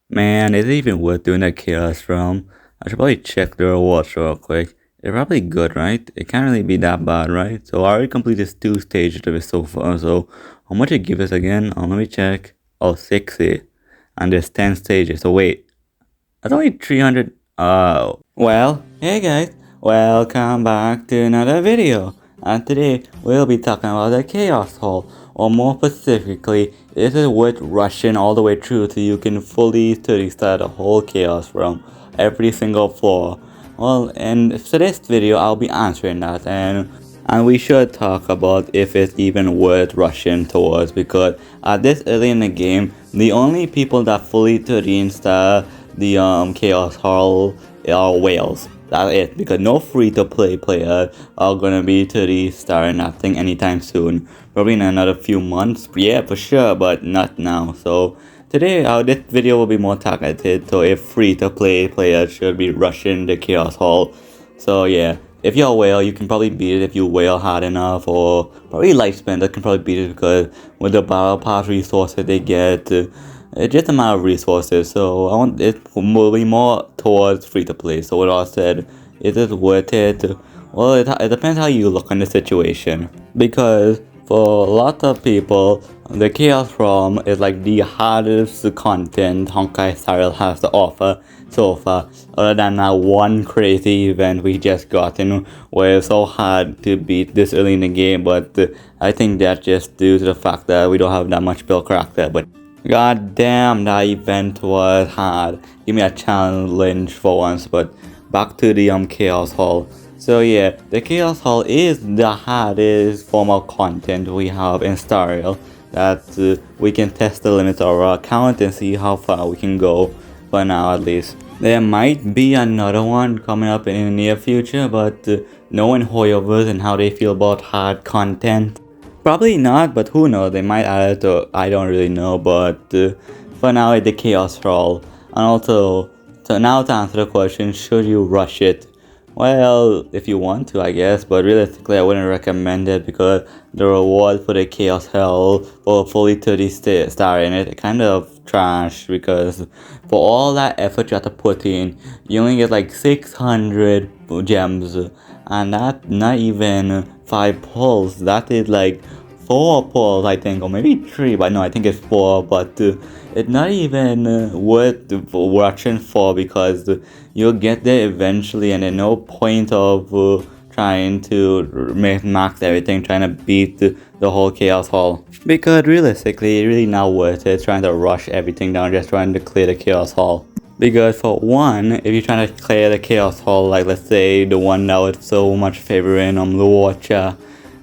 Man, is it even worth doing a chaos realm? I should probably check the rewards real quick. They're probably good, right? It can't really be that bad, right? So I already completed 2 stages of it so far, so how much it give us again? Let me check. Oh, 60. And there's 10 stages, so wait. That's only 300. Oh. Well, hey guys. Welcome back to another video. And today we'll be talking about the Chaos Hall. Or more specifically, this is worth rushing all the way through so you can fully study start the whole Chaos realm. Every single floor. Well, and for this video I'll be answering that, and we should talk about if it's even worth rushing towards, because at this early in the game, the only people that fully 13 star the Chaos Hall are whales. That's it, because no free to play players are gonna be 30 star nothing anytime soon. Probably in another few months, yeah, for sure, but not now. So today, this video will be more targeted, so if free to play players should be rushing the Chaos Hall. So yeah, if you're a whale, you can probably beat it if you whale hard enough, or probably lifespan that can probably beat it, because with the battle pass resources they get, it's just a matter of resources. So I want it will be more towards free to play. So with all said, is it worth it? Well, it depends how you look on the situation, because for a lot of people, the Chaos Realm is like the hardest content Honkai Star Rail has to offer so far, other than that one crazy event we just gotten where it's so hard to beat this early in the game. But I think that's just due to the fact that we don't have that much build character. But god damn, that event was hard. Give me a challenge for once. But back to the Chaos Hall. So yeah, the Chaos Hall is the hardest form of content we have in Star Rail, that we can test the limits of our account and see how far we can go, for now at least. There might be another one coming up in the near future, but knowing Hoyoverse and how they feel about hard content, probably not, but who knows, they might add it to, I don't really know, but for now it's the Chaos Hall. And also, so now to answer the question, should you rush it? Well, if you want to, I guess, but realistically, I wouldn't recommend it, because the reward for the Chaos Hell for fully 30 star in it kind of trash, because for all that effort you have to put in, you only get like 600 gems, and that not even 5 pulls. That is like 4 pulls, I think, or maybe 3, but no, I think it's 4, but it's not even worth watching for, because you'll get there eventually, and there's no point of trying to max everything, trying to beat the whole Chaos Hall. Because realistically, it's really not worth it trying to rush everything down, just trying to clear the Chaos Hall. Because for one, if you're trying to clear the Chaos Hall, like let's say the one that was so much favoring Luocha,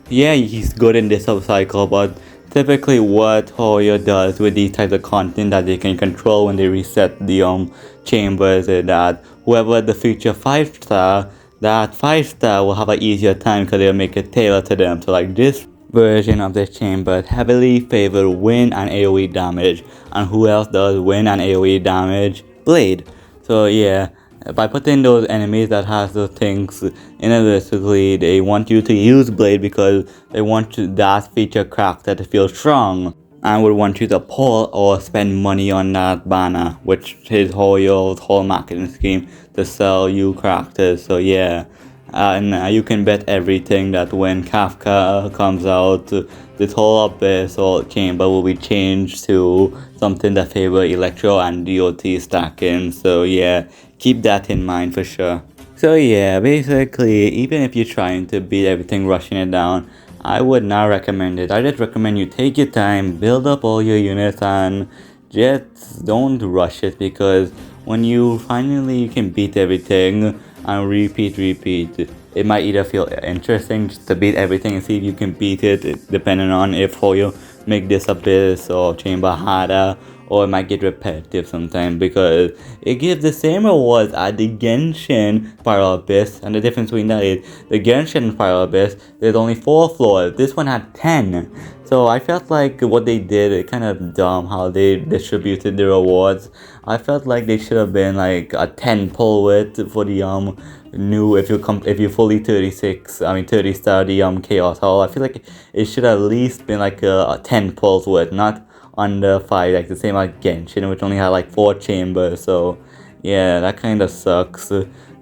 yeah, he's good in this cycle, but typically what Hoyo does with these types of content that they can control when they reset the chambers is that whoever the future 5-star, that 5-star will have an easier time, because they'll make it tailored to them. So like this version of the chamber heavily favor wind and AoE damage. And who else does wind and AoE damage? Blade. So yeah, by putting those enemies that has those things universally, they want you to use Blade, because they want that feature character to feel strong, and would want you to pull or spend money on that banner, which is Hoyo's whole marketing scheme to sell you characters. So yeah, and you can bet everything that when Kafka comes out, this whole Abyss or chamber will be changed to something that favor Electro and DOT stacking. So yeah, keep that in mind for sure. So yeah, basically, even if you're trying to beat everything, rushing it down, I would not recommend it. I just recommend you take your time, build up all your units, and just don't rush it, because when you finally can beat everything and repeat, it might either feel interesting just to beat everything and see if you can beat it, depending on if Hoyo make this Abyss or chamber harder, or it might get repetitive sometimes, because it gives the same rewards as the Genshin Spiral Abyss, and the difference between that is the Genshin Spiral Abyss, there's only 4 floors, this one had 10. So I felt like what they did, it kind of dumb how they distributed the rewards. I felt like they should have been like a 10 pull width for the new, if you fully 30 star the Chaos Hall. I feel like it should at least been like a 10 pulls width, not under 5, like the same like Genshin, which only had like 4 chambers. So yeah, that kind of sucks.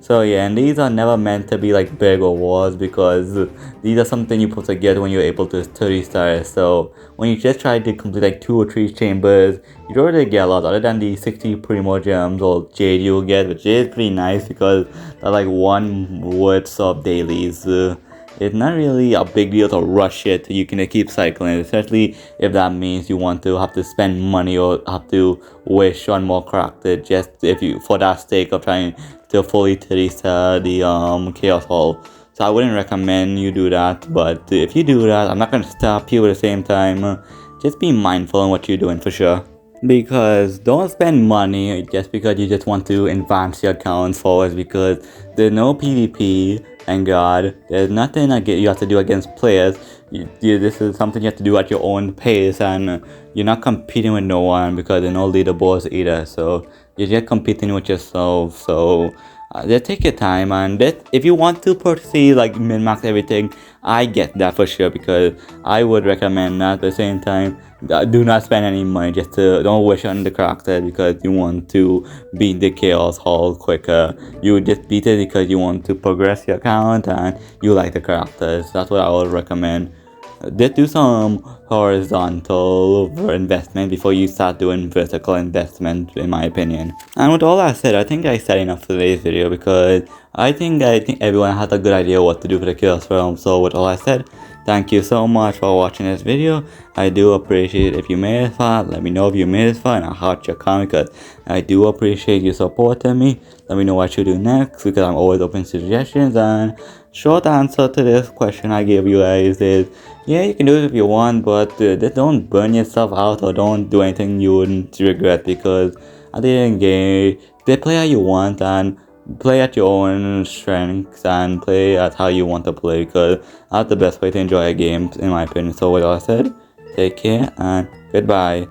So yeah, and these are never meant to be like big awards because these are something you're supposed to get when you're able to 30 stars. So when you just try to complete like 2 or 3 chambers, you don't really get a lot other than the 60 primo gems or jade you'll get, which is pretty nice because they're like 1 worth of dailies. It's not really a big deal to rush it. You can keep cycling, especially if that means you want to have to spend money or have to wish on more characters just if you for that sake of trying to fully taste the chaos hall. So I wouldn't recommend you do that, but if you do that, I'm not gonna stop you at the same time. Just be mindful on what you're doing for sure. Because don't spend money just because you just want to advance your accounts forward, because there's no PvP, and God, there's nothing that you have to do against players. This is something you have to do at your own pace, and you're not competing with no one because there's no leaderboards either. So you're just competing with yourself. So just take your time, and that if you want to proceed like min-max everything, I get that for sure, because I would recommend that. At the same time, do not spend any money, just to don't wish on the character because you want to beat the chaos hall quicker. You just beat it because you want to progress your account and you like the characters. That's what I would recommend. Just do some horizontal investment before you start doing vertical investment, in my opinion. And with all that said, I think I said enough for today's video, because I think everyone has a good idea what to do for the Chaos Realm. So with all I said, thank you so much for watching this video. I do appreciate if you made it far. Let me know if you made it far, and I'll heart your comment, because I do appreciate you supporting me. Let me know what you do next, because I'm always open to suggestions. And short answer to this question I gave you guys is, yeah, you can do it if you want, but just don't burn yourself out or don't do anything you wouldn't regret, because at the end of the day, just play how you want and play at your own strengths and play at how you want to play, because that's the best way to enjoy a game, in my opinion. So with all I said, take care and goodbye.